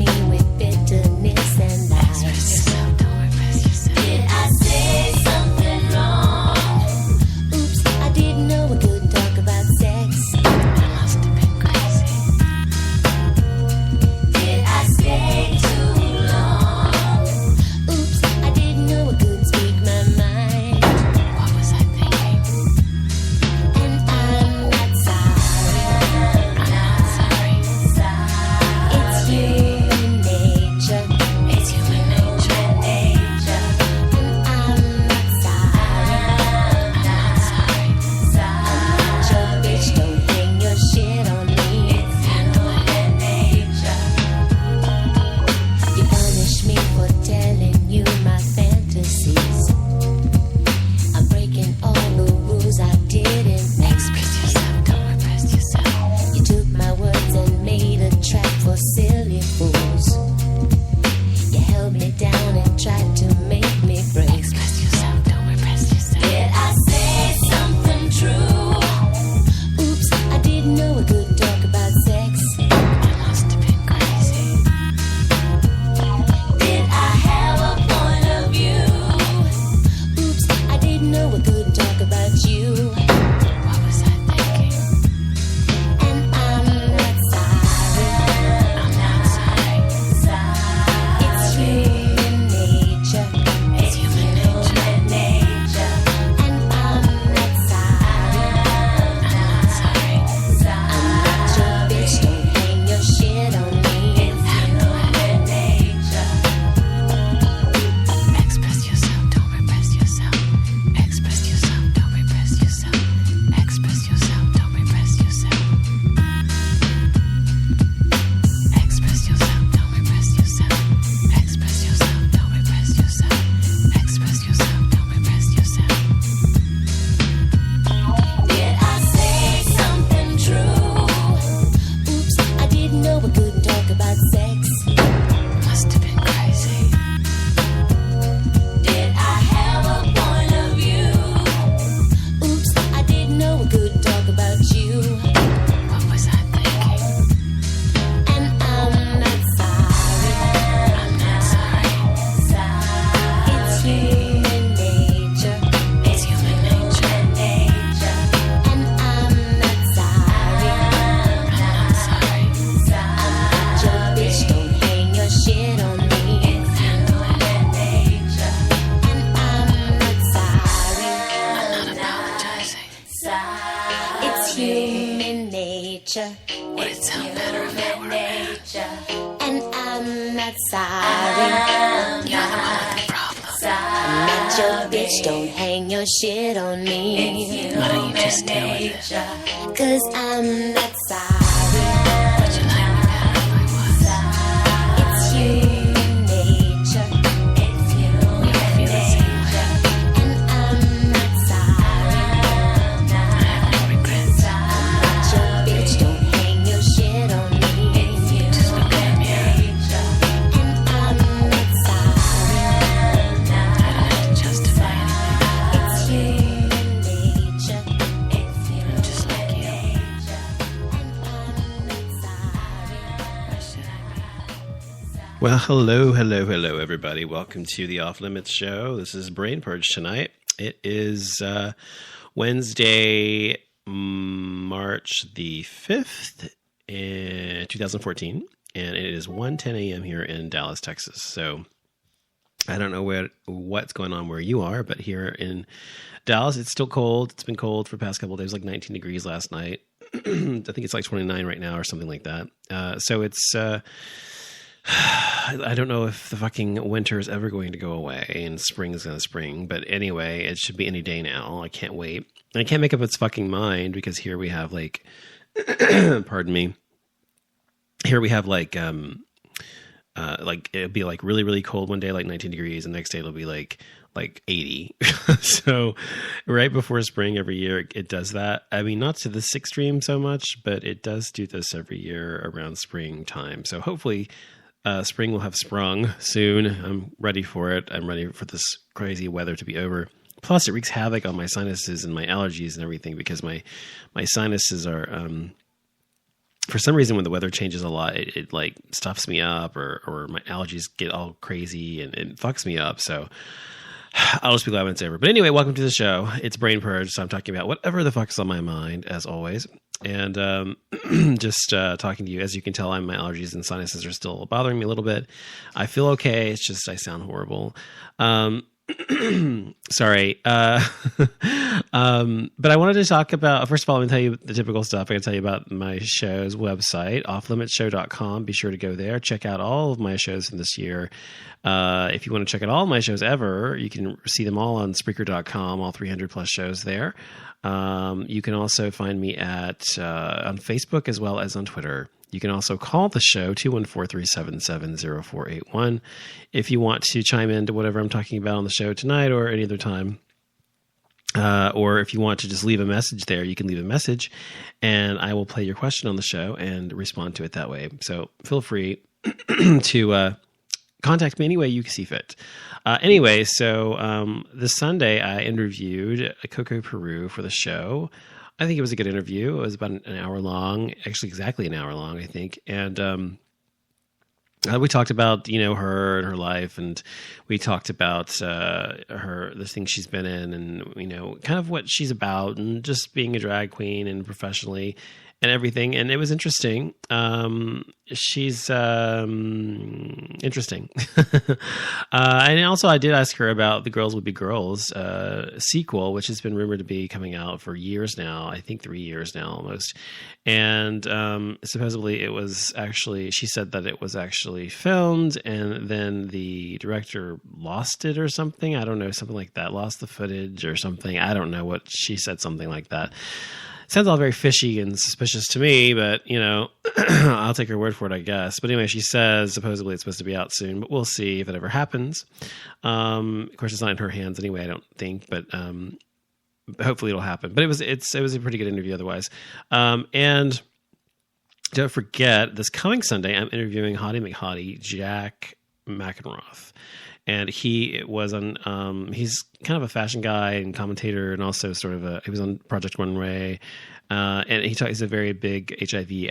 me with bitterness and lies. Express yourself, don't repress yourself. Did I say something wrong? Oops, I didn't know we couldn't talk about sex. I must have been crazy. Did I stay too long? Oops, I didn't know I couldn't speak my mind. What was I thinking? And I'm not sorry. I'm not sorry. It's human nature. It's human nature. And I'm not sorry. I'm not sorry. I'm not your bitch, don't hang your shit on me. Human nature. You punish me for telling you my fantasies. I'm breaking all the rules I didn't make. Express yourself, don't repress yourself. You took my words and made a trap for silly fools. You held me down and tried to make me break. Express yourself, don't repress yourself. Did I say something true? Oops, I didn't know we could talk about sex. I must have been crazy. Did I have a point of view? Oops, I didn't know we could talk about you. What was I thinking? And I'm not sorry. I'm not sorry. It's human nature. It's human nature. And I'm not sorry. I'm not sorry. I'm not your bitch, don't hang your shit on me. It's human nature. Express yourself, don't repress yourself. Express yourself, don't repress yourself. Express yourself, don't repress yourself. Express yourself, don't repress yourself. Express yourself, don't repress yourself. Express yourself, don't repress yourself. Did I say something true? Oops, I didn't know we couldn't talk about sex. Must have been crazy. Did I have a point of view? Oops, I didn't know we couldn't talk about you. What was I thinking? And I'm not sorry. I'm not sorry. It's human nature. It's human nature. And I'm not sorry. I'm not sorry. I'm not your bitch, don't hang your shit on me. It's human nature. And I'm not sorry. I'm not apologizing. It's human nature. Would it sound better if I were a man? And I'm not sorry. You're the one with the problem. I'm not your bitch, don't hang your shit on me. Why don't you just deal with it? 'Cause I'm not sorry. Would you like me better if I was? It's human nature. We all feel the same way. And I'm not sorry. I have no regrets. I'm not your bitch, don't hang your shit on me. Just look at me. And I'm not sorry. I don't have to justify anything. It's human nature. I'm just like you. And I'm not sorry. Or should I be? Well, hello, everybody. Welcome to the Off Limits Show. This is Brain Purge tonight. It is Wednesday, March the 5th, 2014, and it is 1:10 a.m. here in Dallas, Texas. So I don't know what's going on where you are, but here in Dallas, it's still cold. It's been cold for the past couple of days, like 19 degrees last night. I think it's like 29 right now or something like that. So it's... I don't know if the fucking winter is ever going to go away and spring is going to spring. But anyway, it should be any day now. I can't wait. And I can't make up its fucking mind because here we have like, pardon me. Here we have like it'll be like really, really cold one day, like 19 degrees. And the next day it'll be like 80. So right before spring every year, it does that. I mean, not to this extreme so much, but it does do this every year around springtime. So hopefully spring will have sprung soon. I'm ready for it. I'm ready for this crazy weather to be over. Plus, it wreaks havoc on my sinuses and my allergies and everything because my sinuses are for some reason, when the weather changes a lot, it like stuffs me up, or my allergies get all crazy and it fucks me up. So I'll just be glad when it's over. But anyway, welcome to the show. It's Brain Purge, so I'm talking about whatever the fuck's on my mind, as always. And just talking to you. As you can tell, my allergies and sinuses are still bothering me a little bit. I feel okay. It's just I sound horrible. Sorry. But I wanted to talk about, first of all, I'm going to tell you the typical stuff. I'm going to tell you about my show's website, offlimitshow.com. Be sure to go there. Check out all of my shows from this year. If you want to check out all of my shows ever, you can see them all on Spreaker.com, all 300 plus shows there. You can also find me on Facebook as well as on Twitter. You can also call the show, 214-377-0481, if you want to chime into whatever I'm talking about on the show tonight or any other time. Or if you want to just leave a message there, you can leave a message, and I will play your question on the show and respond to it that way. So feel free to contact me any way you see fit. Anyway, so this Sunday I interviewed Coco Peru for the show. I think it was a good interview. It was about an hour long, actually exactly an hour long, I think. And we talked about, her and her life, and we talked about the things she's been in, and, kind of what she's about, and just being a drag queen and professionally and everything. And it was interesting. She's interesting. And also I did ask her about the Girls Would Be Girls sequel, which has been rumored to be coming out for years now. I think 3 years now almost. And supposedly she said that it was actually filmed, and then the director lost it or something. I don't know, something like that. Lost the footage or something. I don't know what she said, something like that. Sounds all very fishy and suspicious to me, but, I'll take her word for it, I guess. But anyway, she says supposedly it's supposed to be out soon, but we'll see if it ever happens. Of course, it's not in her hands anyway, I don't think, but hopefully it'll happen. But it was a pretty good interview otherwise. And don't forget, this coming Sunday, I'm interviewing Hottie McHottie, Jack McEnroth. And he was on, he's kind of a fashion guy and commentator, and also he was on Project Runway. And he's a very big HIV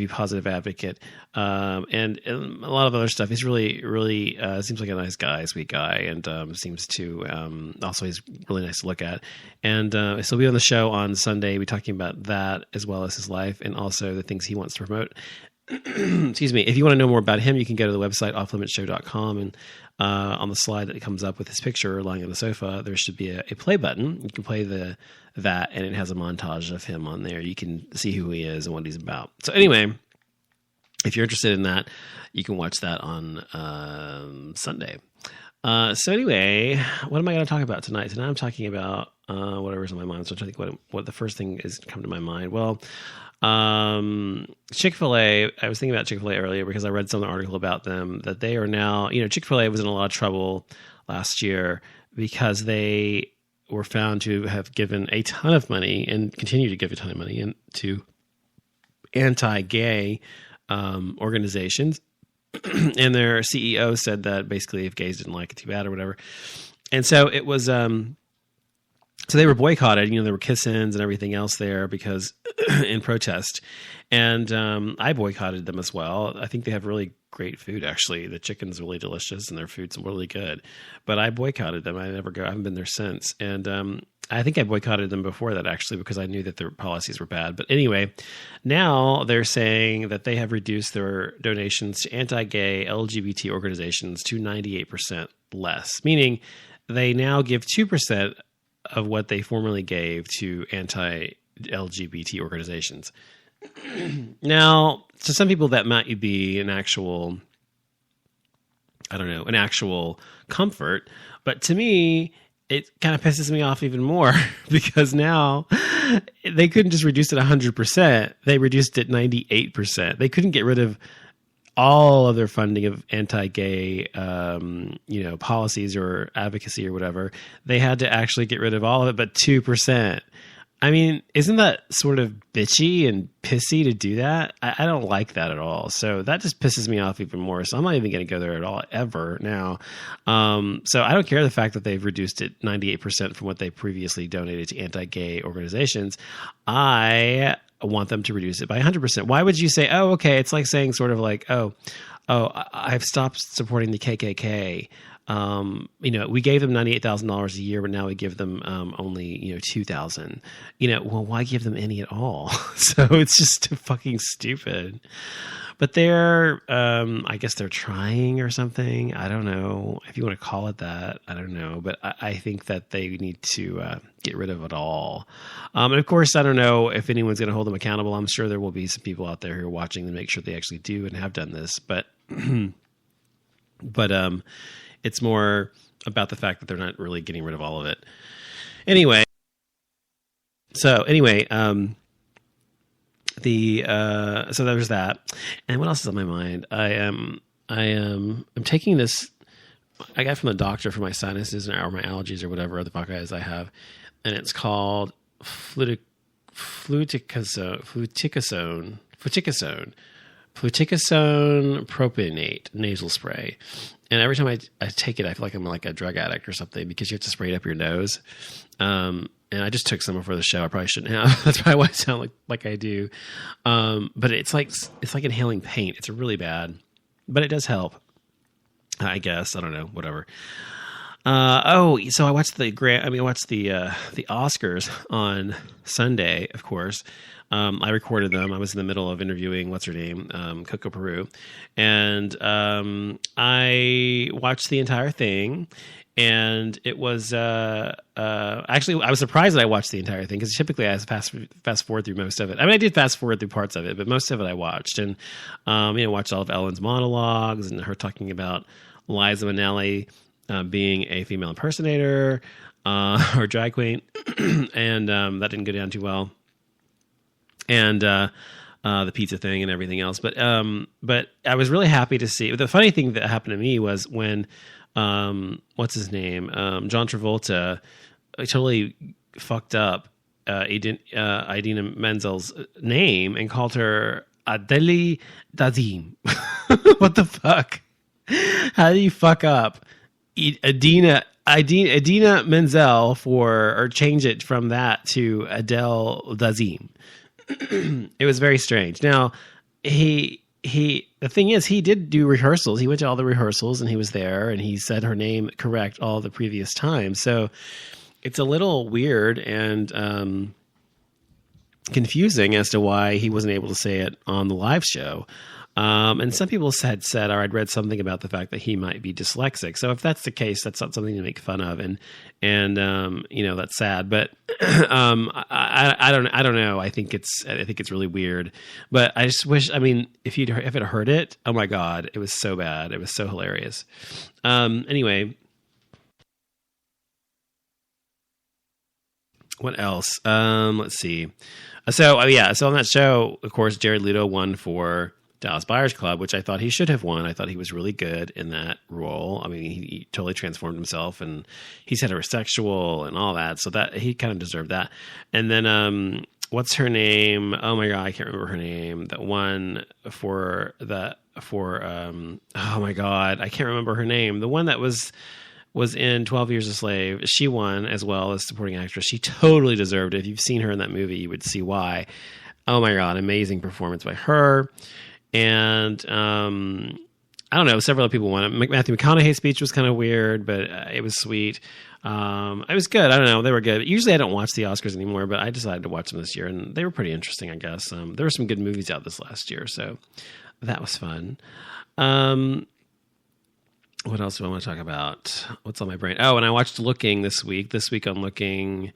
positive advocate, and a lot of other stuff. He's really, really, seems like a nice guy, sweet guy, and seems to, also he's really nice to look at. And so he'll be on the show on Sunday. We're talking about that as well as his life, and also the things he wants to promote. Excuse me. If you want to know more about him, you can go to the website offlimitshow.com, and on the slide that comes up with his picture lying on the sofa, there should be a play button. You can play that, and it has a montage of him on there. You can see who he is and what he's about. So anyway, if you're interested in that, you can watch that on Sunday. So anyway, what am I going to talk about tonight? Tonight I'm talking about whatever's on my mind. So I'm trying to think what the first thing is to come to my mind. Well, Chick-fil-A, I was thinking about Chick-fil-A earlier because I read some article about them, that they are now, Chick-fil-A was in a lot of trouble last year because they were found to have given a ton of money and continue to give a ton of money to anti-gay organizations. And their CEO said that basically if gays didn't like it, too bad or whatever. And so it was, so they were boycotted, there were kiss-ins and everything else there because in protest. And I boycotted them as well. I think they have really great food, actually. The chicken's really delicious and their food's really good. But I boycotted them. I haven't been there since. And I think I boycotted them before that, actually, because I knew that their policies were bad. But anyway, now they're saying that they have reduced their donations to anti-gay LGBT organizations to 98% less, meaning they now give 2% of what they formerly gave to anti-LGBT organizations. Now, to some people that might be an actual comfort, but to me, it kind of pisses me off even more because now they couldn't just reduce it 100%. They reduced it 98%. They couldn't get rid of all of their funding of anti-gay, policies or advocacy or whatever. They had to actually get rid of all of it, but 2%. I mean, isn't that sort of bitchy and pissy to do that? I don't like that at all. So that just pisses me off even more. So I'm not even going to go there at all ever now. So I don't care the fact that they've reduced it 98% from what they previously donated to anti-gay organizations. I want them to reduce it by 100%. Why would you say, oh, okay, it's like saying sort of like, I've stopped supporting the KKK. We gave them $98,000 a year, but now we give them only $2,000. Well, why give them any at all? So it's just fucking stupid. But they're, I guess they're trying or something. I don't know if you want to call it that. I don't know, but I think that they need to get rid of it all. And of course, I don't know if anyone's going to hold them accountable. I'm sure there will be some people out there who are watching to make sure they actually do and have done this. But it's more about the fact that they're not really getting rid of all of it. Anyway, so there's that. And what else is on my mind? I'm taking this. I got from the doctor for my sinuses or my allergies or whatever other buckeyes I have, and it's called fluticasone propionate nasal spray. And every time I take it, I feel like I'm like a drug addict or something because you have to spray it up your nose. And I just took some before the show. I probably shouldn't have. That's probably why I sound like I do. But it's like inhaling paint. It's really bad, but it does help. I guess. I don't know. Whatever. So I watched the Oscars on Sunday, of course. I recorded them. I was in the middle of interviewing what's her name, Coco Peru, and I watched the entire thing. And it was actually I was surprised that I watched the entire thing because typically I fast forward through most of it. I mean, I did fast forward through parts of it, but most of it I watched and watched all of Ellen's monologues and her talking about Liza Minnelli being a female impersonator or drag queen, and that didn't go down too well. And the pizza thing and everything else, but I was really happy to see. The funny thing that happened to me was when. What's his name? John Travolta totally fucked up Idina Menzel's name and called her Adeli Dazim. What the fuck? How do you fuck up Idina Menzel or change it from that to Adele Dazim? It was very strange. Now, the thing is, he did do rehearsals. He went to all the rehearsals and he was there and he said her name correct all the previous times. So it's a little weird and confusing as to why he wasn't able to say it on the live show. And some people had said, or I'd read something about the fact that he might be dyslexic. So if that's the case, that's not something to make fun of. And that's sad, but, I don't know. I think it's really weird, but I just wish, if it heard it, oh my God, it was so bad. It was so hilarious. Anyway, what else? Let's see. So on that show, of course, Jared Leto won for Dallas Buyers Club, which I thought he should have won. I thought he was really good in that role. I mean, he totally transformed himself, and he's heterosexual and all that, so that he kind of deserved that. And then, what's her name? Oh my God, I can't remember her name. That one oh my God, I can't remember her name. The one that was in 12 Years a Slave. She won as well as supporting actress. She totally deserved it. If you've seen her in that movie, you would see why. Oh my God, amazing performance by her. And I don't know, several other people won it. Matthew McConaughey's speech was kind of weird, but it was sweet. It was good. I don't know, they were good. Usually I don't watch the Oscars anymore, but I decided to watch them this year, and they were pretty interesting, I guess. There were some good movies out this last year, so that was fun. What else do I want to talk about? What's on my brain? Oh, and I watched Looking this week. This week on Looking...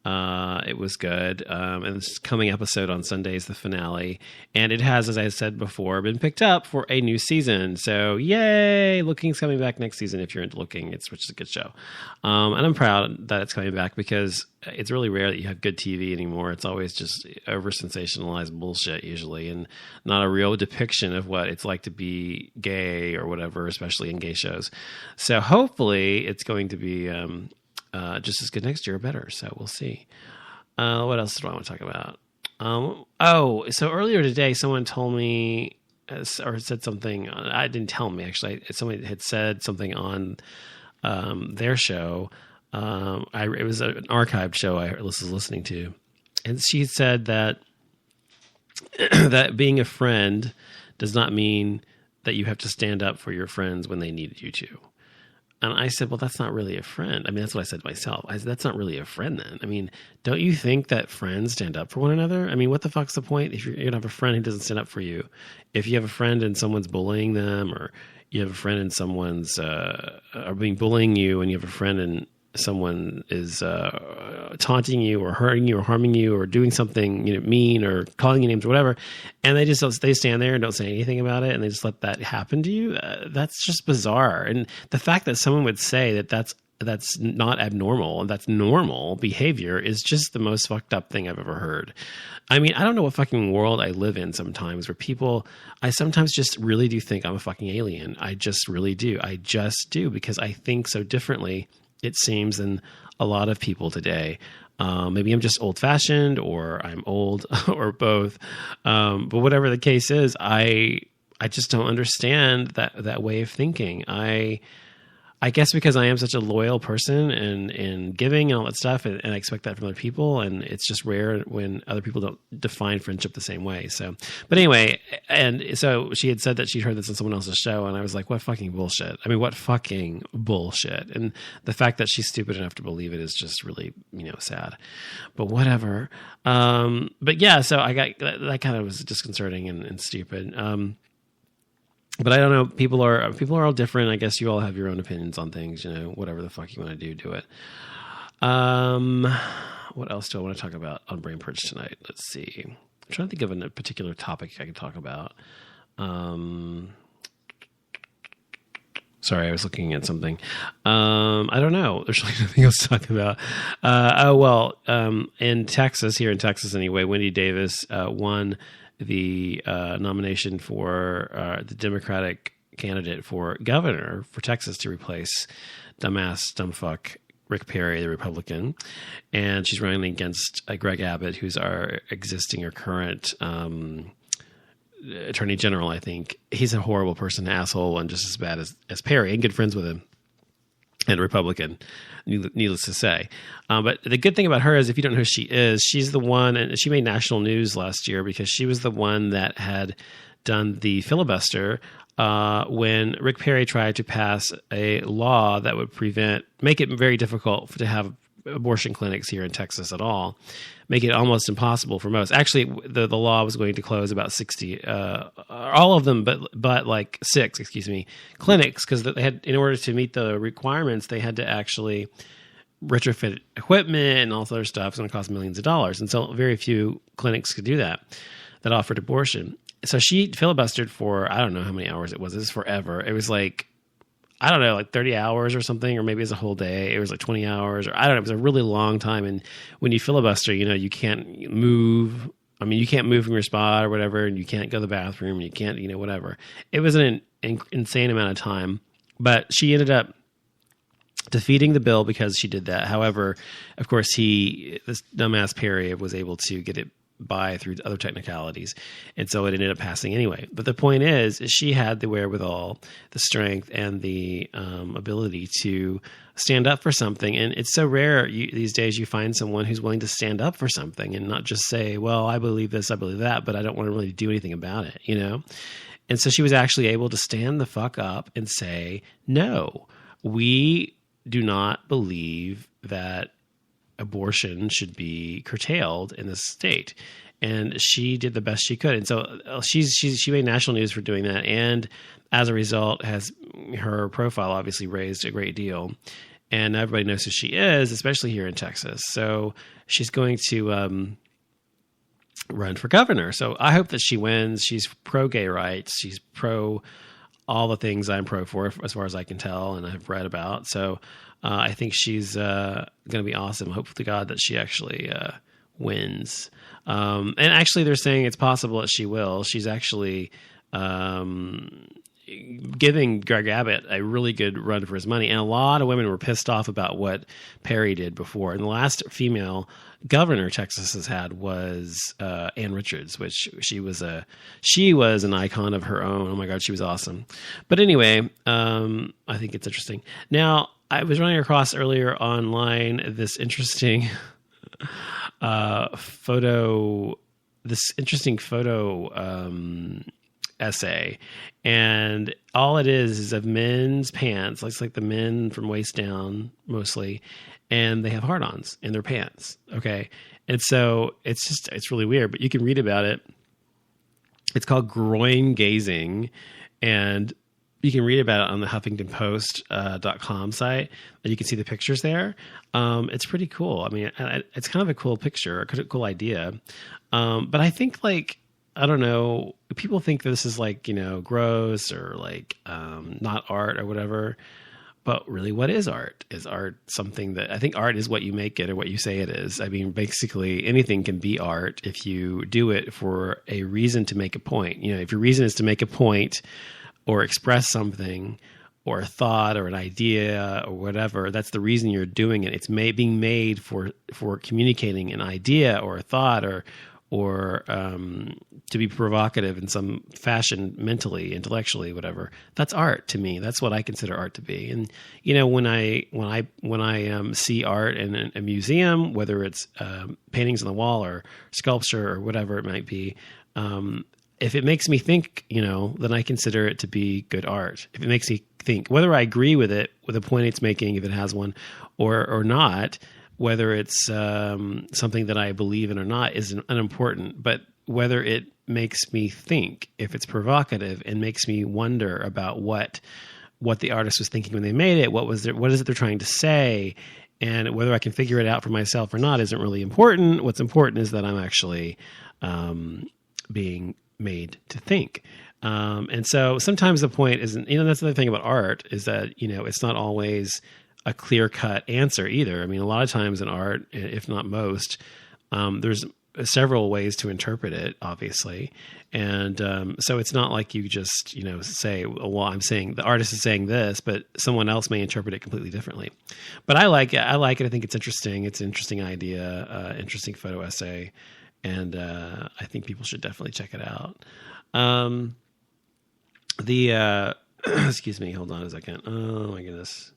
it was good. And this coming episode on Sunday is the finale. And it has, as I said before, been picked up for a new season. So yay! Looking's coming back next season if you're into Looking, which is a good show. And I'm proud that it's coming back because it's really rare that you have good TV anymore. It's always just over-sensationalized bullshit usually, and not a real depiction of what it's like to be gay or whatever, especially in gay shows. So hopefully it's going to be... just as good next year or better. So we'll see. What else do I want to talk about? So earlier today, someone told me or said something. I didn't tell me actually. Somebody had said something on their show. It was an archived show I was listening to, and she said that that being a friend does not mean that you have to stand up for your friends when they need you to. And I said, well, that's not really a friend. I mean, that's what I said to myself. I said, that's not really a friend then. I mean, don't you think that friends stand up for one another? I mean, what the fuck's the point if you're going to have a friend who doesn't stand up for you? If you have a friend and someone's bullying them, or you have a friend and someone's bullying you, and you have a friend and someone is taunting you or hurting you or harming you or doing something mean or calling you names or whatever, and they stand there and don't say anything about it, and they just let that happen to you, that's just bizarre. And the fact that someone would say that that's not abnormal and that's normal behavior is just the most fucked up thing I've ever heard. I mean, I don't know what fucking world I live in sometimes, where I sometimes just really do think I'm a fucking alien. I just really do. I just do, because I think so differently, it seems, than a lot of people today. Maybe I'm just old fashioned, or I'm old, or both. But whatever the case is, I just don't understand that way of thinking. I guess because I am such a loyal person and giving and all that stuff, and I expect that from other people, and it's just rare when other people don't define friendship the same way. So, but anyway, and so she had said that she'd heard this on someone else's show, and I was like, what fucking bullshit. I mean, what fucking bullshit. And the fact that she's stupid enough to believe it is just really, sad, but whatever. But yeah, so I got, that kind of was disconcerting and stupid. But I don't know. People are all different. I guess you all have your own opinions on things. Whatever the fuck you want to do it. What else do I want to talk about on Brain Purge tonight? Let's see. I'm trying to think of a particular topic I could talk about. Sorry, I was looking at something. I don't know. There's really nothing else to talk about. In Texas, here in Texas anyway, Wendy Davis won the nomination for the Democratic candidate for governor for Texas to replace dumbfuck Rick Perry, the Republican. And she's running against Greg Abbott, who's our current attorney general, I think. He's a horrible person, asshole, and just as bad as Perry, and good friends with him. And Republican, needless to say. But the good thing about her is, if you don't know who she is, she's the one, and she made national news last year because she was the one that had done the filibuster when Rick Perry tried to pass a law that would make it very difficult to have abortion clinics here in Texas at all, make it almost impossible for most. Actually, the law was going to close about 60, all of them, but like 6, clinics, because they had, in order to meet the requirements, they had to actually retrofit equipment and all this other stuff. It's going to cost millions of dollars, and so very few clinics could do that offered abortion. So she filibustered for, I don't know how many hours it was. This is forever. It was like, I don't know, like 30 hours or something, or maybe it's a whole day. It was like 20 hours, or I don't know. It was a really long time. And when you filibuster, you can't move. I mean, you can't move from your spot or whatever, and you can't go to the bathroom, and you can't, whatever. It was an insane amount of time. But she ended up defeating the bill because she did that. However, of course, this dumbass Perry was able to get it by through other technicalities, and so it ended up passing anyway. But the point is she had the wherewithal, the strength, and the ability to stand up for something. And it's so rare these days you find someone who's willing to stand up for something and not just say, well, I believe this, I believe that, but I don't want to really do anything about it, And so she was actually able to stand the fuck up and say, no, we do not believe that abortion should be curtailed in this state. And she did the best she could. And so she made national news for doing that. And as a result, has her profile obviously raised a great deal. And everybody knows who she is, especially here in Texas. So she's going to run for governor. So I hope that she wins. She's pro gay rights. She's pro all the things I'm pro for, as far as I can tell and I've read about. So I think she's going to be awesome. Hope to God that she actually wins. And actually, they're saying it's possible that she will. She's actually giving Greg Abbott a really good run for his money. And a lot of women were pissed off about what Perry did before. And the last female governor Texas has had was Ann Richards, which she was an icon of her own. Oh my God, she was awesome. But anyway, I think it's interesting. Now, I was running across earlier online this interesting photo this interesting photo essay, and all it is of men's pants. Looks like the men from waist down mostly, and they have hard-ons in their pants. Okay, and so it's really weird, but you can read about it. It's called groin gazing, and you can read about it on the HuffingtonPost.com site, and you can see the pictures there. It's pretty cool. I mean, it's kind of a cool picture, a cool idea. But I think, like, I don't know, people think this is like, gross or like not art or whatever. But really, what is art? Is art something that, I think art is what you make it or what you say it is. I mean, basically anything can be art if you do it for a reason to make a point. If your reason is to make a point or express something or a thought or an idea or whatever, that's the reason you're doing it. It's being made for communicating an idea or a thought or to be provocative in some fashion, mentally, intellectually, whatever. That's art to me. That's what I consider art to be. And when I see art in a museum, whether it's paintings on the wall or sculpture or whatever it might be, if it makes me think, then I consider it to be good art. If it makes me think, whether I agree with it, with the point it's making, if it has one, or not, whether it's something that I believe in or not is unimportant. But whether it makes me think, if it's provocative and makes me wonder about what the artist was thinking when they made it, what is it they're trying to say, and whether I can figure it out for myself or not isn't really important. What's important is that I'm actually being made to think. And so sometimes the point isn't, that's the other thing about art is that, it's not always a clear-cut answer either. I mean, a lot of times in art, if not most, there's several ways to interpret it, obviously. And so it's not like you just, say, well, I'm saying the artist is saying this, but someone else may interpret it completely differently. But I like it. I think it's interesting. It's an interesting idea, interesting photo essay. And I think people should definitely check it out. Excuse me, hold on a second. Oh my goodness.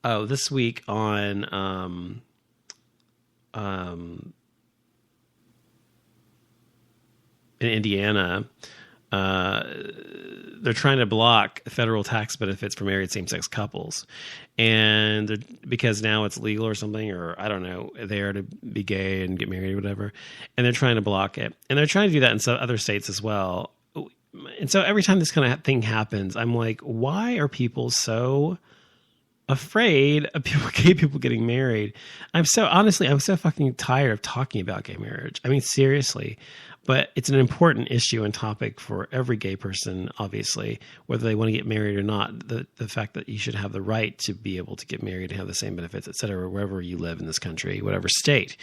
Oh, this week on in Indiana, they're trying to block federal tax benefits for married same-sex couples, and because now it's legal or something, or I don't know, they are to be gay and get married or whatever, and they're trying to block it, and they're trying to do that in some other states as well. And so every time this kind of thing happens, I'm like, why are people so afraid of gay people getting married? I'm so fucking tired of talking about gay marriage. I mean, seriously, but it's an important issue and topic for every gay person, obviously, whether they want to get married or not. The fact that you should have the right to be able to get married and have the same benefits, et cetera, wherever you live in this country, whatever state.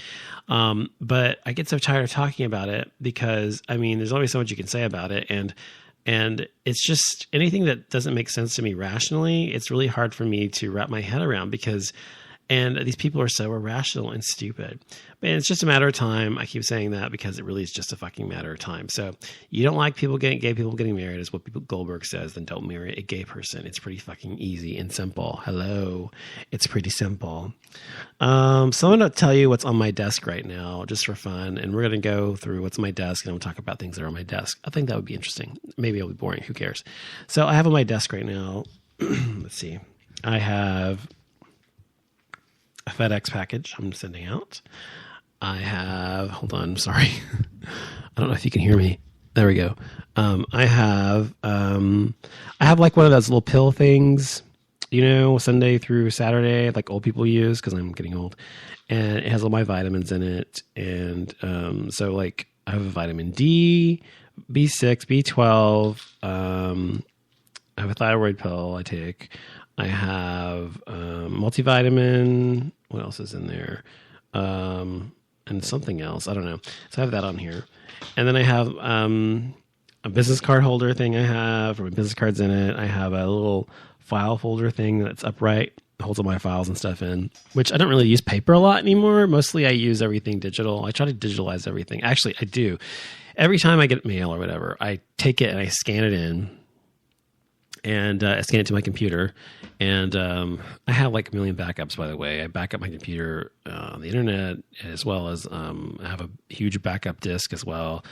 But I get so tired of talking about it because, I mean, there's only so much you can say about it. And it's just anything that doesn't make sense to me rationally, it's really hard for me to wrap my head around and these people are so irrational and stupid. But it's just a matter of time. I keep saying that because it really is just a fucking matter of time. So you don't like gay people getting married is what Goldberg says, then don't marry a gay person. It's pretty fucking easy and simple. Hello. It's pretty simple. So I'm going to tell you what's on my desk right now, just for fun. And we're going to go through what's on my desk and we'll talk about things that are on my desk. I think that would be interesting. Maybe it'll be boring. Who cares? So I have on my desk right now, let's see. I have a FedEx package I'm sending out. I have, hold on, I'm sorry. I don't know if you can hear me. There we go. I have like one of those little pill things, Sunday through Saturday, like old people use because I'm getting old, and it has all my vitamins in it. And so like I have a vitamin D, B6, B12. I have a thyroid pill I take. I have multivitamin. What else is in there? And something else. I don't know. So I have that on here. And then I have a business card holder thing I have, or business cards in it. I have a little file folder thing that's upright, holds all my files and stuff in, which I don't really use paper a lot anymore. Mostly I use everything digital. I try to digitalize everything. Actually, I do. Every time I get mail or whatever, I take it and I scan it in. and I scan it to my computer. And I have like a million backups, by the way. I back up my computer on the internet, as well as I have a huge backup disk as well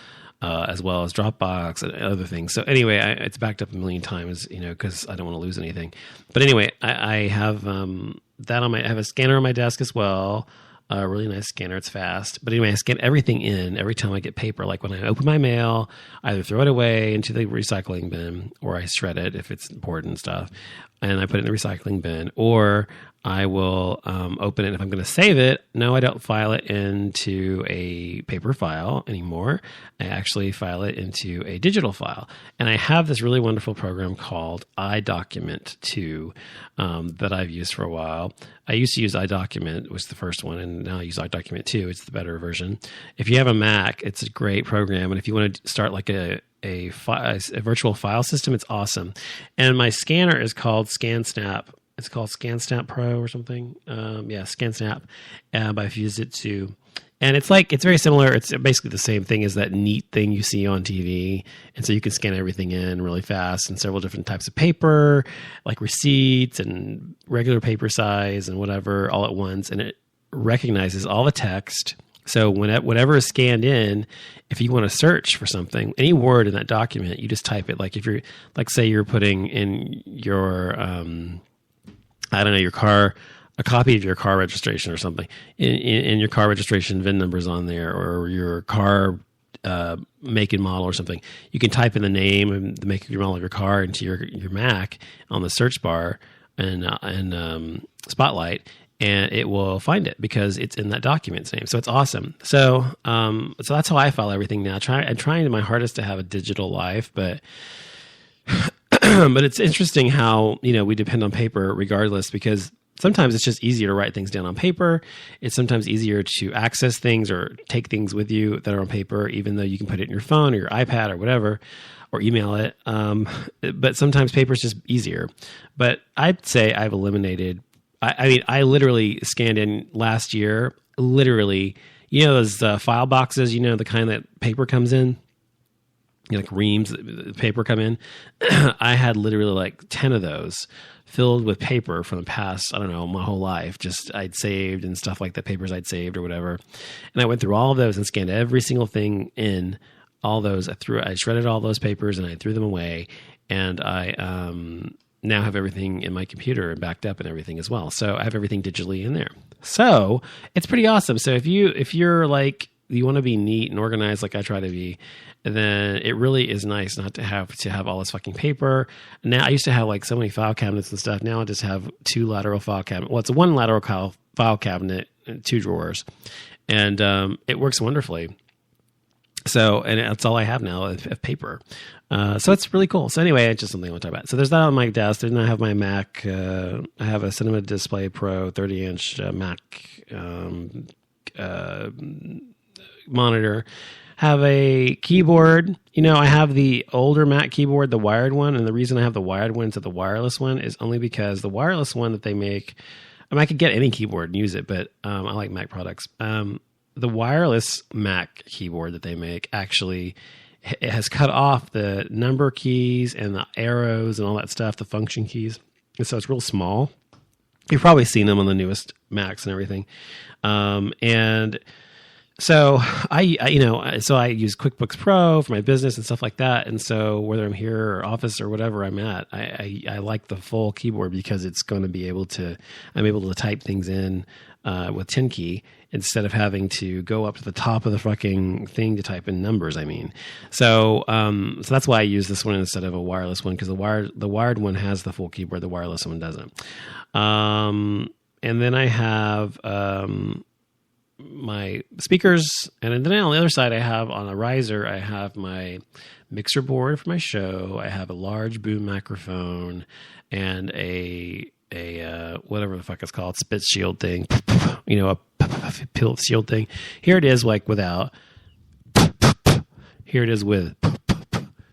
as Dropbox and other things. So anyway, it's backed up a million times, because I don't want to lose anything. But anyway, I have that on I have a scanner on my desk as well. A really nice scanner. It's fast. But anyway, I scan everything in every time I get paper. Like when I open my mail, I either throw it away into the recycling bin, or I shred it if it's important stuff, and I put it in the recycling bin, or I will open it. If I'm going to save it, no, I don't file it into a paper file anymore. I actually file it into a digital file. And I have this really wonderful program called iDocument 2 that I've used for a while. I used to use iDocument, was the first one, and now I use iDocument 2. It's the better version. If you have a Mac, it's a great program. And if you want to start like a virtual file system, it's awesome. And my scanner is called ScanSnap. It's called ScanSnap Pro or something. ScanSnap by Fujitsu. And it's very similar. It's basically the same thing as that neat thing you see on TV. And so you can scan everything in really fast, and several different types of paper, like receipts and regular paper size and whatever, all at once. And it recognizes all the text. So whatever is scanned in, if you want to search for something, any word in that document, you just type it. Like if you're, say you're putting in your, your car, a copy of your car registration or something, in your car registration VIN numbers on there, or your car make and model or something. You can type in the name and the make and model of your car into your Mac on the search bar and Spotlight, and it will find it because it's in that document's name. So it's awesome. So that's how I file everything now. I'm trying my hardest to have a digital life, but but it's interesting how, we depend on paper regardless, because sometimes it's just easier to write things down on paper. It's sometimes easier to access things or take things with you that are on paper, even though you can put it in your phone or your iPad or whatever, or email it. But sometimes paper is just easier. But I'd say I've eliminated, I literally scanned in last year, those file boxes, the kind that paper comes in, like reams that paper come in. I had literally like 10 of those filled with paper from the past, my whole life. Just I'd saved and stuff like that, papers I'd saved or whatever. And I went through all of those and scanned every single thing in, all those. I shredded all those papers and I threw them away. And I now have everything in my computer and backed up and everything as well. So I have everything digitally in there. So it's pretty awesome. So if you're like, you want to be neat and organized like I try to be, then it really is nice not to have all this fucking paper. Now I used to have like so many file cabinets and stuff. Now I just have 2 lateral file cabinets. Well, it's a 1 lateral file cabinet and 2 drawers, and it works wonderfully. So, and that's all I have now of paper. So it's really cool. So anyway, it's just something I want to talk about. So there's that on my desk. Then I have my Mac. I have a Cinema Display Pro 30-inch Mac monitor. Have a keyboard. I have the older Mac keyboard, the wired one. And the reason I have the wired one instead of the wireless one is only because the wireless one that they make, I could get any keyboard and use it, but I like Mac products. The wireless Mac keyboard that they make actually it has cut off the number keys and the arrows and all that stuff, the function keys. And so it's real small. You've probably seen them on the newest Macs and everything. And so I use QuickBooks Pro for my business and stuff like that. And so whether I'm here or office or whatever I'm at, I like the full keyboard because it's going to be I'm able to type things in with 10 key instead of having to go up to the top of the fucking thing to type in numbers. So that's why I use this one instead of a wireless one, because the wired one has the full keyboard, the wireless one doesn't. And then I have my speakers, and then on the other side I have on a riser, I have my mixer board for my show. I have a large boom microphone and a whatever the fuck it's called, spit shield thing, a pill shield thing. Here it is like without, here it is with.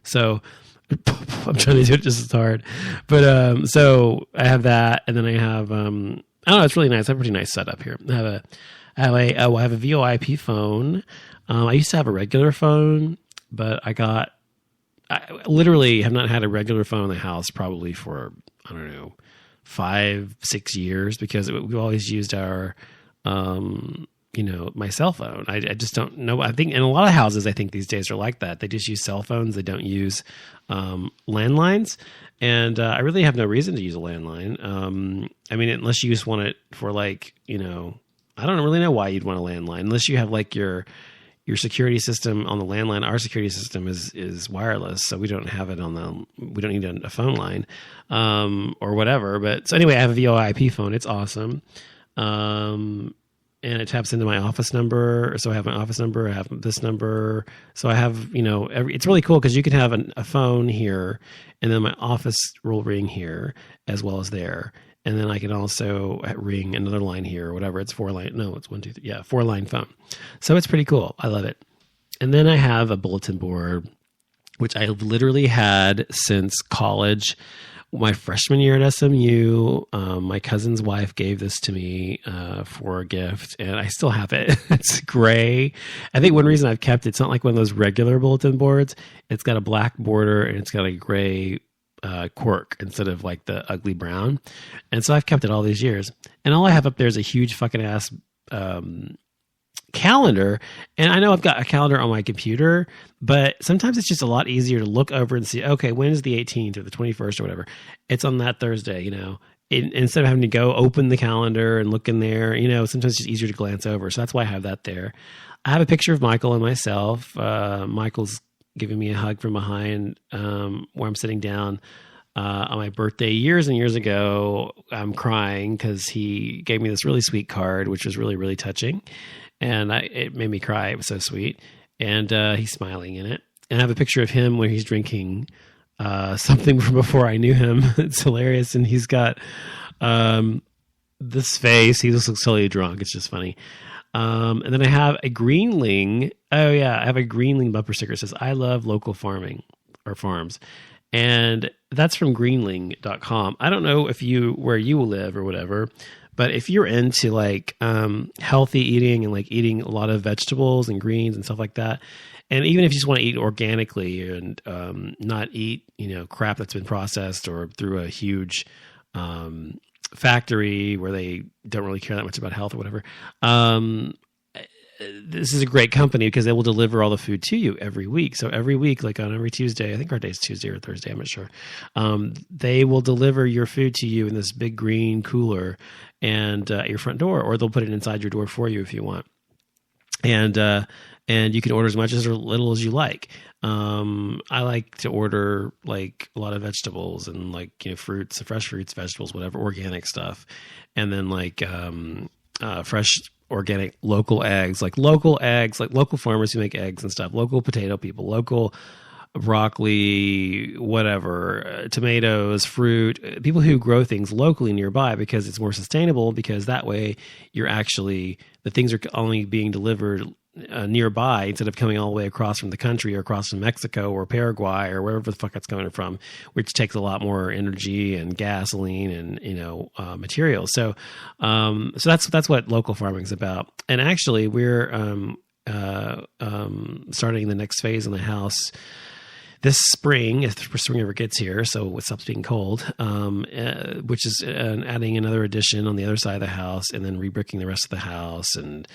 So I'm trying to do it just as hard, but so I have that, and then I have I don't know, it's really nice. I have a pretty nice setup here. I have a VoIP phone. I used to have a regular phone, but I got I literally have not had a regular phone in the house probably for, I don't know, 5-6 years, because we've always used our, my cell phone. I just don't know. I think in a lot of houses, I think these days are like that. They just use cell phones. They don't use landlines. And I really have no reason to use a landline. I mean, unless you just want it for like, I don't really know why you'd want a landline, unless you have like your security system on the landline. Our security system is wireless, so we don't have it we don't need a phone line, or whatever. But so anyway, I have a VoIP phone. It's awesome. And it taps into my office number. So I have my office number. I have this number. So I have, it's really cool because you can have a phone here, and then my office will ring here as well as there. And then I can also ring another line here or whatever. It's 4-line. No, it's 1, 2, 3. Yeah, 4-line phone. So it's pretty cool. I love it. And then I have a bulletin board, which I've literally had since college. My freshman year at SMU, my cousin's wife gave this to me for a gift, and I still have it. It's gray. I think one reason I've kept it's not like one of those regular bulletin boards. It's got a black border, and it's got a gray cork instead of like the ugly brown. And so I've kept it all these years. And all I have up there is a huge fucking ass calendar. And I know I've got a calendar on my computer, but sometimes it's just a lot easier to look over and see, okay, when is the 18th or the 21st or whatever? It's on that Thursday, instead of having to go open the calendar and look in there, sometimes it's just easier to glance over. So that's why I have that there. I have a picture of Michael and myself. Michael's giving me a hug from behind, where I'm sitting down on my birthday years and years ago. I'm crying because he gave me this really sweet card, which was really, really touching. And it made me cry. It was so sweet. And he's smiling in it. And I have a picture of him where he's drinking something from before I knew him. It's hilarious. And he's got this face. He just looks totally drunk. It's just funny. And then I have a Greenling. Oh, yeah. I have a Greenling bumper sticker that says, I love local farming or farms. And that's from greenling.com. I don't know where you live or whatever, but if you're into like healthy eating and like eating a lot of vegetables and greens and stuff like that, and even if you just want to eat organically and not eat, crap that's been processed or through a huge factory where they don't really care that much about health or whatever, this is a great company because they will deliver all the food to you every week. So every week, like on every Tuesday, I think our day is Tuesday or Thursday, I'm not sure. They will deliver your food to you in this big green cooler and at your front door, or they'll put it inside your door for you if you want. And you can order as much or little as you like. I like to order like a lot of vegetables and like, fruits, fresh fruits, vegetables, whatever, organic stuff. And then like fresh organic local eggs, like local farmers who make eggs and stuff, local potato people, local broccoli, whatever, tomatoes, fruit, people who grow things locally nearby because it's more sustainable, because that way the things are only being delivered nearby instead of coming all the way across from the country or across from Mexico or Paraguay or wherever the fuck it's coming from, which takes a lot more energy and gasoline and, materials. So that's what local farming is about. And actually we're, starting the next phase in the house this spring, if spring ever gets here, so it stops being cold, which is adding another addition on the other side of the house and then rebricking the rest of the house and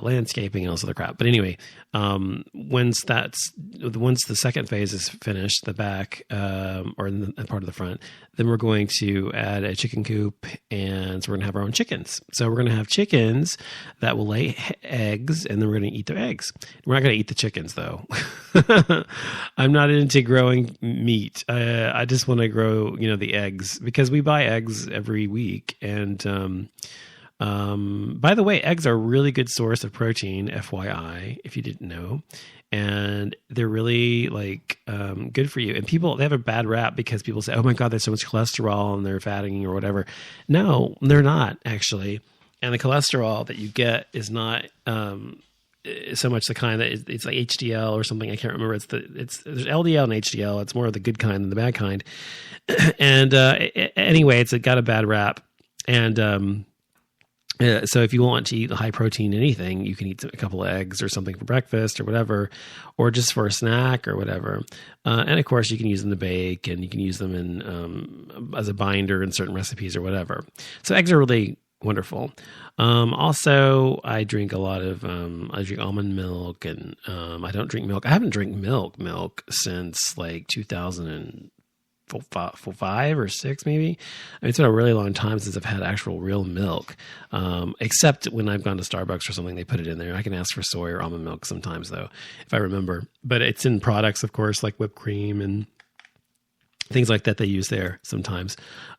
landscaping and all this other crap. But anyway, once the second phase is finished, the back or in the part of the front, then we're going to add a chicken coop, and so we're going to have our own chickens. So we're going to have chickens that will lay eggs, and then we're going to eat their eggs. We're not going to eat the chickens, though. I'm not into growing meat. I just want to grow, the eggs, because we buy eggs every week. And by the way, eggs are a really good source of protein, FYI, if you didn't know. And they're really good for you. And they have a bad rap because people say, oh my God, there's so much cholesterol and they're fattening or whatever. No, they're not, actually. And the cholesterol that you get is not so much the kind that it's like HDL or something. I can't remember. There's LDL and HDL. It's more of the good kind than the bad kind. And anyway, it's got a bad rap. And So if you want to eat high protein anything, you can eat a couple of eggs or something for breakfast or whatever, or just for a snack or whatever. And of course, you can use them to bake, and you can use them in as a binder in certain recipes or whatever. So eggs are really wonderful. Also, I drink a lot of I drink almond milk, and I don't drink milk. I haven't drank milk since like 2005 or 6 maybe. I mean, it's been a really long time since I've had actual real milk, except when I've gone to Starbucks or something, they put it in there. I can ask for soy or almond milk sometimes though, if I remember, but it's in products, of course, like whipped cream and things like that they use there sometimes.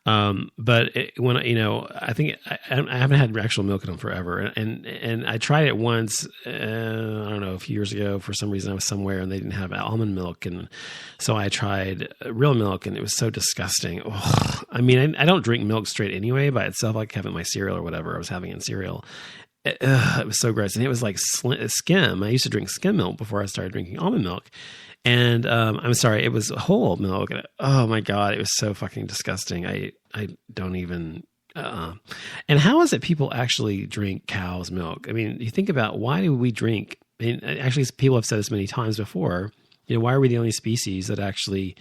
But when I think I haven't had actual milk in them forever. And I tried it once, I don't know, a few years ago. For some reason I was somewhere and they didn't have almond milk. And so I tried real milk, and it was so disgusting. Ugh. I mean, I don't drink milk straight anyway by itself. I like have it in my cereal or whatever I was having in cereal. It was so gross. And it was like skim. I used to drink skim milk before I started drinking almond milk. And I'm sorry, it was whole milk. And oh my God, it was so fucking disgusting. I don't even. And how is it people actually drink cow's milk? I mean, you think about, why do we drink? I mean, actually, people have said this many times before. Why are we the only species that actually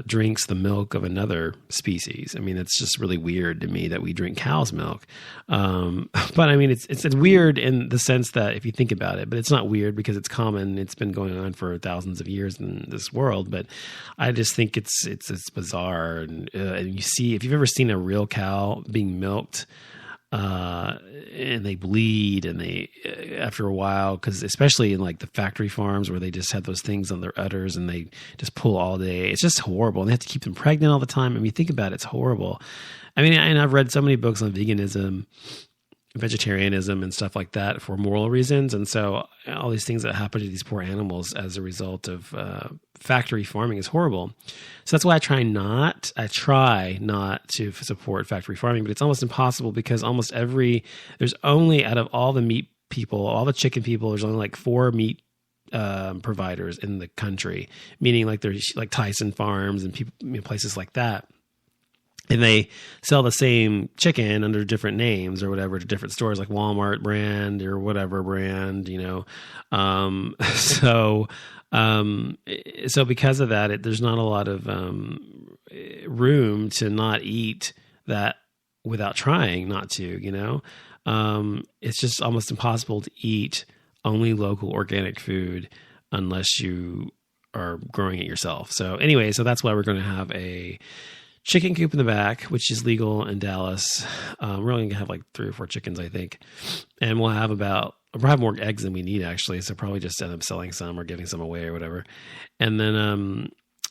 drinks the milk of another species? I mean, it's just really weird to me that we drink cow's milk. But I mean, it's weird in the sense that if you think about it, but it's not weird because it's common. It's been going on for thousands of years in this world. But I just think it's bizarre. And you see, if you've ever seen a real cow being milked, and they bleed, and they after a while, because especially in like the factory farms where they just have those things on their udders and they just pull all day, it's just horrible. And they have to keep them pregnant all the time. I mean, think about it, it's horrible. I mean, and I've read so many books on veganism, vegetarianism, and stuff like that for moral reasons. And so all these things that happen to these poor animals as a result of factory farming is horrible. So that's why I try not to support factory farming, but it's almost impossible because there's only, out of all the meat people, all the chicken people, there's only like 4 meat providers in the country, meaning like there's like Tyson Farms and people, places like that. And they sell the same chicken under different names or whatever to different stores, like Walmart brand or whatever brand, So because of that, there's not a lot of room to not eat that without trying not to. It's just almost impossible to eat only local organic food unless you are growing it yourself. So anyway, so that's why we're going to have a chicken coop in the back, which is legal in Dallas. We're only going to have like 3 or 4 chickens, I think. And we'll have more eggs than we need, actually. So probably just end up selling some or giving some away or whatever. And then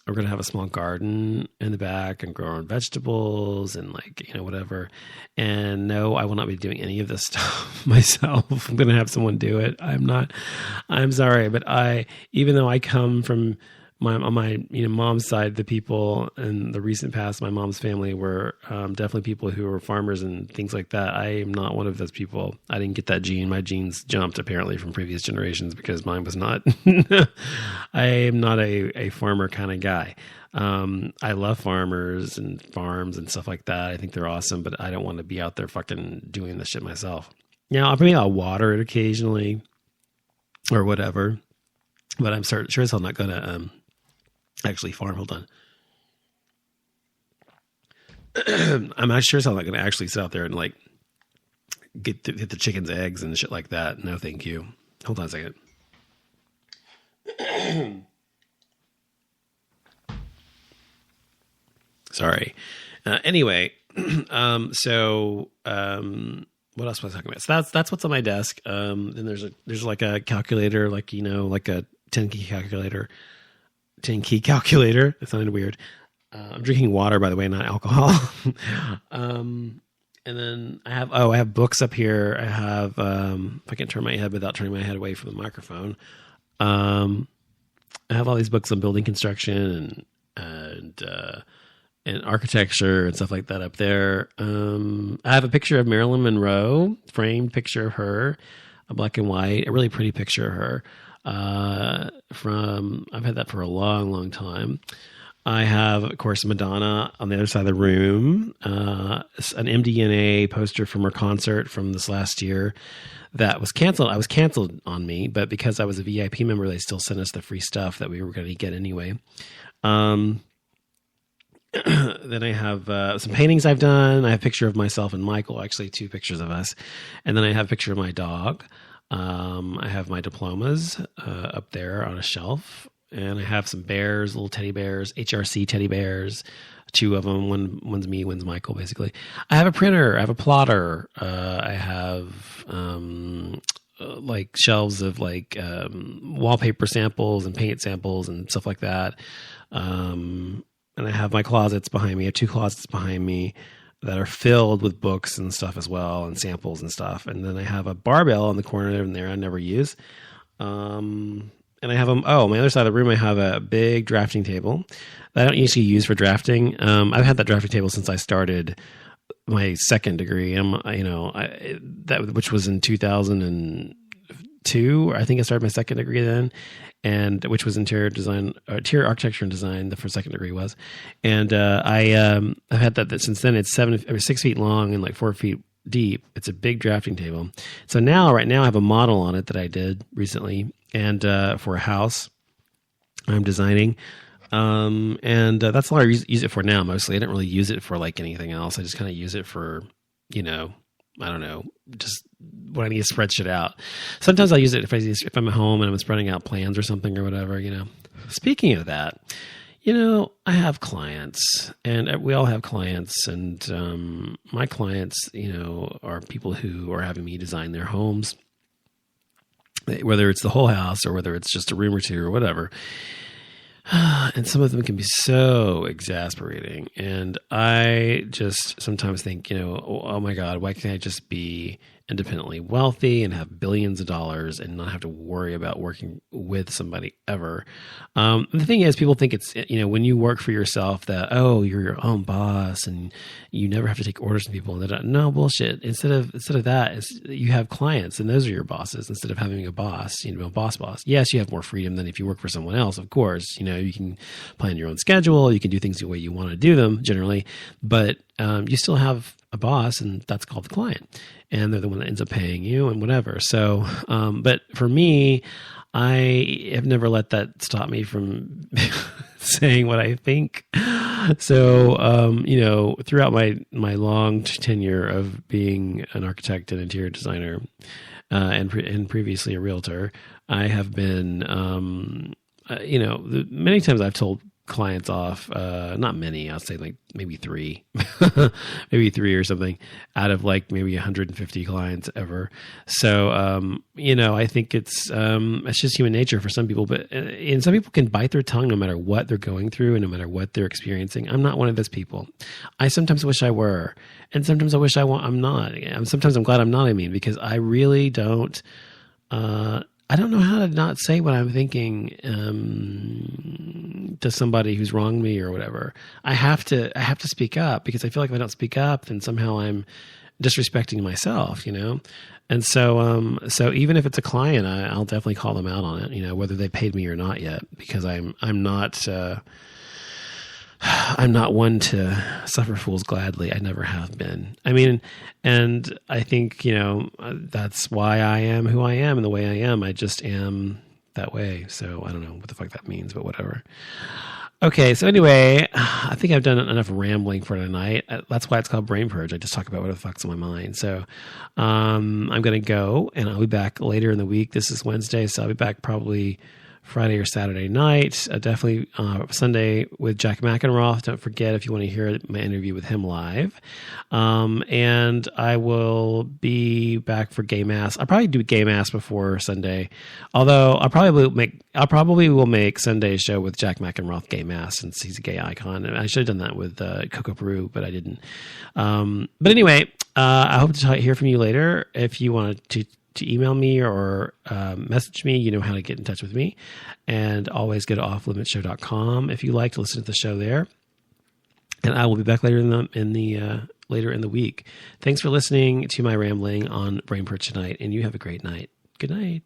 we're going to have a small garden in the back and grow our own vegetables and whatever. And no, I will not be doing any of this stuff myself. I'm going to have someone do it. I'm sorry. But even though I come from on my mom's side, the people in the recent past, my mom's family were definitely people who were farmers and things like that. I am not one of those people. I didn't get that gene. My genes jumped apparently from previous generations because mine was not. I am not a farmer kind of guy. I love farmers and farms and stuff like that. I think they're awesome, but I don't want to be out there fucking doing this shit myself. I'll water it occasionally or whatever, but I'm sure as hell not going to actually farm. Hold on. I'm not sure as hell not going to actually sit out there and like get the chicken's eggs and shit like that. No, thank you. Hold on a second. Sorry. Anyway, so what else was I talking about? So that's what's on my desk. Then there's like a calculator, like a 10-key calculator. 10-key calculator. That sounded weird. I'm drinking water, by the way, not alcohol. And then I have books up here. I have, if I can turn my head without turning my head away from the microphone. I have all these books on building construction and architecture and stuff like that up there. I have a picture of Marilyn Monroe, framed picture of her, a black and white, a really pretty picture of her. I've had that for a long, long time. I have, of course, Madonna on the other side of the room, an MDNA poster from her concert from this last year that was canceled. I was canceled on me, but because I was a VIP member, they still sent us the free stuff that we were going to get anyway. Then I have some paintings I've done. I have a picture of myself and Michael, actually 2 pictures of us. And then I have a picture of my dog. I have my diplomas up there on a shelf. And I have some bears, little teddy bears, HRC teddy bears, 2 of them. One's me, one's Michael, basically. I have a printer. I have a plotter. I have like shelves of like wallpaper samples and paint samples and stuff like that. And I have my closets behind me. I have 2 closets behind me that are filled with books and stuff as well, and samples and stuff. And then I have a barbell in the corner in there I never use. And I have my other side of the room, I have a big drafting table that I don't usually use for drafting. I've had that drafting table since I started my second degree. Which was in 2002. I think I started my second degree then, and which was interior architecture and design. The first second degree was, and I've had that since then. It's 6 feet long and like 4 feet deep. It's a big drafting table. So right now I have a model on it that I did recently, and for a house I'm designing. And that's all I use it for now. Mostly I didn't really use it for like anything else. I just kind of use it for, I don't know, just when I need to spread shit out. Sometimes I'll use it if I'm at home and I'm spreading out plans or something or whatever, Speaking of that, I have clients, and we all have clients, and my clients, are people who are having me design their homes, whether it's the whole house or whether it's just a room or 2 or whatever. And some of them can be so exasperating. And I just sometimes think, oh my God, why can't I just be independently wealthy and have billions of dollars and not have to worry about working with somebody ever? The thing is, people think it's, when you work for yourself that, oh, you're your own boss and you never have to take orders from people. No, bullshit. Instead of that, you have clients and those are your bosses instead of having a boss, a boss. Yes, you have more freedom than if you work for someone else, of course. You can plan your own schedule. You can do things the way you want to do them generally, but you still have a boss, and that's called the client, and they're the one that ends up paying you and whatever. So, but for me, I have never let that stop me from saying what I think. So, throughout my long tenure of being an architect and interior designer, and previously a realtor, I have been, many times I've told clients off, not many, I'll say like maybe 3, maybe 3 or something out of like maybe 150 clients ever. So, I think it's just human nature for some people, and some people can bite their tongue no matter what they're going through and no matter what they're experiencing. I'm not one of those people. I sometimes wish I were, and sometimes I wish I'm not. Sometimes I'm glad I'm not, because I really don't, I don't know how to not say what I'm thinking to somebody who's wronged me or whatever. I have to speak up, because I feel like if I don't speak up, then somehow I'm disrespecting myself, And so even if it's a client, I'll definitely call them out on it, whether they paid me or not yet, because I'm not one to suffer fools gladly. I never have been. And I think, that's why I am who I am and the way I am. I just am that way. So I don't know what the fuck that means, but whatever. Okay. So anyway, I think I've done enough rambling for tonight. That's why it's called Brain Purge. I just talk about what the fuck's on my mind. So, I'm going to go, and I'll be back later in the week. This is Wednesday. So I'll be back probably Friday or Saturday night, definitely Sunday with Jack McEnroe. Don't forget, if you want to hear my interview with him live. And I will be back for Gay Mass. I'll probably do Gay Mass before Sunday, although I probably will make Sunday's show with Jack McEnroe Gay Mass, since he's a gay icon. And I should have done that with Coco Peru, but I didn't. But anyway, I hope to hear from you later. If you want to email me or message me, you know how to get in touch with me. And always go to offlimitshow.com if you like to listen to the show there. And I will be back later later in the week. Thanks for listening to my rambling on Brain Purge tonight, and you have a great night. Good night.